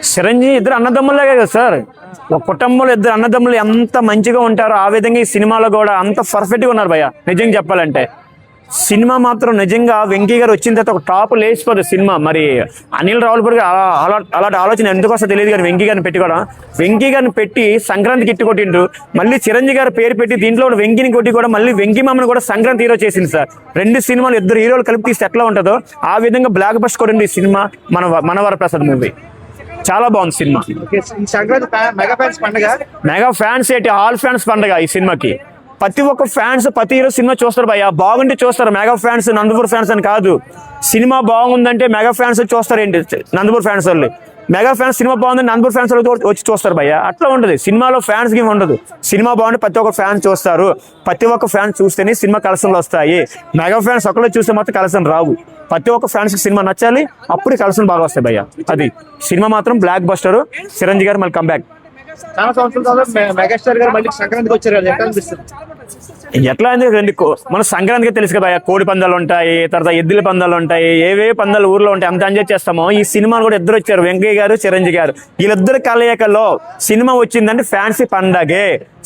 చిరంజీవి ఇద్దరు అన్నదమ్ములే కదా సార్. ఒక కుటుంబంలో ఇద్దరు అన్నదమ్ములు ఎంత మంచిగా ఉంటారో ఆ విధంగా ఈ సినిమాలో కూడా అంత పర్ఫెక్ట్ గా ఉన్నారు భయ్య. నిజంగా చెప్పాలంటే సినిమా మాత్రం నిజంగా వెంకీ గారు వచ్చిన తర్వాత ఒక టాప్ లేచిపోతుంది సినిమా. మరి అనిల్ రావులపూడి అలాంటి ఆలోచన ఎందుకు వస్తుందో తెలియదు కానీ వెంకీ గారిని పెట్టుకోవడం, వెంకీ గారిని పెట్టి సంక్రాంతికి ఇట్టు కొట్టిండ్రు. మళ్ళీ చిరంజీవి గారు పేరు పెట్టి దీంట్లో వెంకీని కొట్టి కూడా మళ్ళీ వెంకీ మామని కూడా సంక్రాంతి హీరో చేసింది సార్. రెండు సినిమాలు ఇద్దరు హీరోలు కలిపి తీస్తే ఎట్లా ఉంటుందో ఆ విధంగా బ్లాక్ బస్టర్ కొట్టింది ఈ సినిమా మనవర ప్రసాద్ మూవీ. చాలా బాగుంది సినిమా. మెగా ఫ్యాన్స్ ఏంటి, ఆల్ ఫ్యాన్స్ పండుగ ఈ సినిమాకి. ప్రతి ఒక్క ఫ్యాన్స్ ప్రతి హీరో సినిమా చూస్తారు భయ్య, బాగుంటే చూస్తారు. మెగా ఫ్యాన్స్ నందమూరి ఫ్యాన్స్ అని కాదు, సినిమా బాగుందంటే మెగా ఫ్యాన్స్ చూస్తారు. ఏంటి నందమూరి ఫ్యాన్స్ వాళ్ళు, మెగా ఫ్యాన్స్ సినిమా బాగుందని నందమూరి ఫ్యాన్స్ వచ్చి చూస్తారు భయ్య. అట్లా ఉండదు సినిమాలో, ఫ్యాన్స్ గేమ్ ఉండదు. సినిమా బాగుంటే ప్రతి ఒక్క ఫ్యాన్ చూస్తారు. ప్రతి ఒక్క ఫ్యాన్ చూస్తేనే సినిమా కలెక్షన్లు వస్తాయి. మెగా ఫ్యాన్స్ ఒకళ్ళు చూస్తే మాత్రం కలెక్షన్ రావు. ప్రతి ఒక్క ఫ్యాన్స్ కి సినిమా నచ్చాలి, అప్పుడు కలెక్షన్ బాగా వస్తాయి భయ్య. అది సినిమా మాత్రం బ్లాక్ బస్టర్. చిరంజీవి గారు మళ్ళీ కంబ్యాక్. చాలా సంవత్సరాల మెగాస్టార్ గారు మళ్ళీ సంక్రాంతికి వచ్చారు, ఎట్లా అనిపిస్తుంది? ఎట్లా అంటే మన సంక్రాంతికి తెలుసు కదా, కోడి పందాలు ఉంటాయి, తర్వాత ఎద్దుల పందాలు ఉంటాయి, ఏవే పందాలు ఊర్లో ఉంటాయి, అంత ఎంజాయ్ చేస్తామో. ఈ సినిమాలు కూడా ఇద్దరు వచ్చారు, వెంకయ్య గారు చిరంజీవి గారు. వీళ్ళిద్దరు కలయికలో సినిమా వచ్చిందంటే ఫ్యాన్సీ పండగే.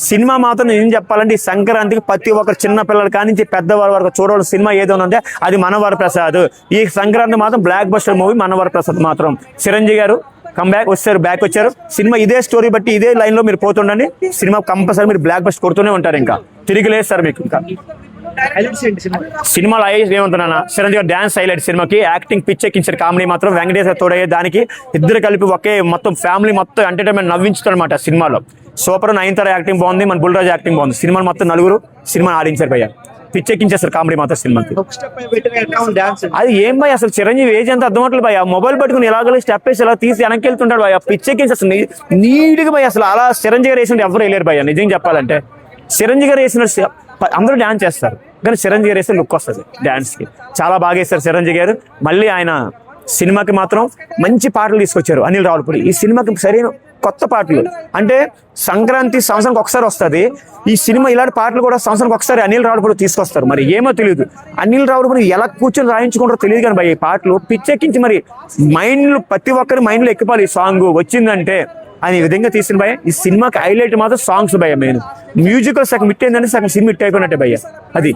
సినిమా మాత్రం ఏం చెప్పాలంటే ఈ సంక్రాంతికి ప్రతి ఒక్కరు చిన్న పిల్లల కానించి పెద్దవారి వరకు చూడవలసిన సినిమా ఏదో ఉంటే అది మనవర ప్రసాద్. ఈ సంక్రాంతి మాత్రం బ్లాక్ బస్టర్ మూవీ మనవర ప్రసాద్ మాత్రం. చిరంజీవి గారు బ్యాక్ వచ్చారు. సినిమా ఇదే స్టోరీ బట్టి ఇదే లైన్ లో మీరు పోతుండండి, సినిమా కంపల్సరీ మీరు బ్లాక్ బస్టర్ కొడుతూనే ఉంటారు. ఇంకా తిరిగి లేదు సార్ మీకు. ఇంకా సినిమాలో ఏమంటున్నా, చిరంజీవి గారు డాన్స్ హైలైట్ సినిమాకి. యాక్టింగ్ పిచ్చెక్కించారు, కామెడీ మాత్రం వెంకటేశ్వర తోడయ్యే దానికి ఇద్దరు కలిపి ఒకే మొత్తం ఫ్యామిలీ మొత్తం ఎంటర్టైన్మెంట్ నవ్వించుతారు అనమాట సినిమాలో. సూపర్. నయనతార యాక్టింగ్ బాగుంది, మన బుల్రాజ్ యాక్టింగ్ బాగుంది. సినిమా మొత్తం నలుగురు సినిమా ఆడించారు భయ్య, పిచ్చెక్కించేస్తారు కామెడీ మాత్రం సినిమాకి. అది ఏం భయ అసలు చిరంజీవి ఏజ్ ఎంత అర్థమవుతుంది భయ, మొబైల్ పట్టుకుని ఎలాగో స్టెప్ వేసి ఎలా తీసి వెనక్కి వెళ్తుంటాడు భయ, పిచ్చెక్కించేస్తారు నీట్గా భయ. అసలు అలా చిరంజీవి గారు వేసినట్టు ఎవరు వేయలేరు భయ. నిజంగా చెప్పాలంటే చిరంజీవి గారు వేసిన అందరూ డాన్స్ చేస్తారు, కానీ చిరంజీవి గారు వేస్తే లుక్ వస్తుంది డాన్స్ కి. చాలా బాగా వేస్తారు చిరంజీవి గారు. మళ్ళీ ఆయన సినిమాకి మాత్రం మంచి పాటలు తీసుకొచ్చారు అనిల్ రావులపూడి. ఈ సినిమాకి సరైన కొత్త పాటలు అంటే సంక్రాంతి సంవత్సరానికి ఒకసారి వస్తుంది, ఈ సినిమా ఇలాంటి పాటలు కూడా సంవత్సరానికి ఒకసారి అనిల్ రావులపూడి తీసుకొస్తారు. మరి ఏమో తెలియదు, అనిల్ రావులపూడి ఎలా కూర్చొని రాయించుకుంటారో తెలియదు కానీ భయ ఈ పాటలు పిచ్చెక్కించి మరి మైండ్లో ప్రతి ఒక్కరి మైండ్లో ఎక్కిపోవాలి. ఈ సాంగ్ వచ్చిందంటే అని ఈ విధంగా తీసిన భయ. ఈ సినిమాకి హైలైట్ మాత్రం సాంగ్స్ భయ. మెయిన్ మ్యూజికల్ సగం హిట్ అయిందంటే సగం సినిమా హిట్ అయిపోయినట్టే భయ్య. అది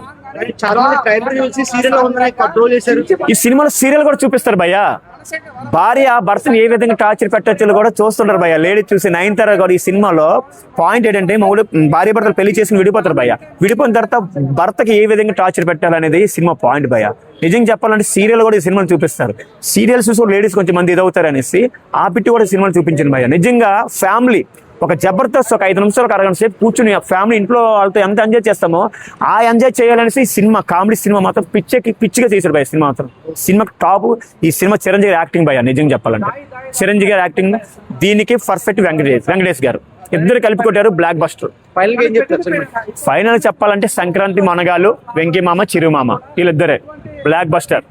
ఈ సినిమాలో సీరియల్ కూడా చూపిస్తారు భయ్య. భార్య భర్తను ఏ విధంగా టార్చర్ పెట్టచ్చు కూడా చూస్తుంటారు భయ్య. లేడీస్ చూసి నయనతార కూడా ఈ సినిమాలో పాయింట్ ఏంటంటే భార్య భర్తలు పెళ్లి చేసుకుని విడిపోతారు భయ్య. విడిపోయిన తర్వాత భర్తకి ఏ విధంగా టార్చర్ పెట్టాలనేది సినిమా పాయింట్ భయ్య. నిజంగా చెప్పాలంటే సీరియల్ కూడా ఈ సినిమాలు చూపిస్తారు. సీరియల్స్ చూసి లేడీస్ కొంచెం మంది ఇదవుతారు అనేసి ఆ బిట్టి కూడా సినిమాలు చూపించింది భయ్య. నిజంగా ఫ్యామిలీ ఒక జబర్దస్త్ ఒక 5 నిమిషాలు అరగంట సేపు కూర్చుని ఫ్యామిలీ ఇంట్లో వాళ్ళతో ఎంత ఎంజాయ్ చేస్తామో ఆ ఎంజాయ్ చేయాలనేసి ఈ సినిమా కామెడీ సినిమా మాత్రం పిచ్చిగా చేశారు భయ. సినిమా మాత్రం సినిమాకి టాప్ ఈ సినిమా చిరంజీవి గారి యాక్టింగ్ భయ. నిజంగా చెప్పాలంటే చిరంజీవి గారి యాక్టింగ్ దీనికి పర్ఫెక్ట్. వెంకటేష్ గారు ఇద్దరు కలిపి కొట్టారు బ్లాక్ బస్టర్. ఫైనల్ చెప్పాలంటే సంక్రాంతి మనగాలు, వెంకీ మామ, చిరు మామ వీళ్ళిద్దరే బ్లాక్ బస్టర్.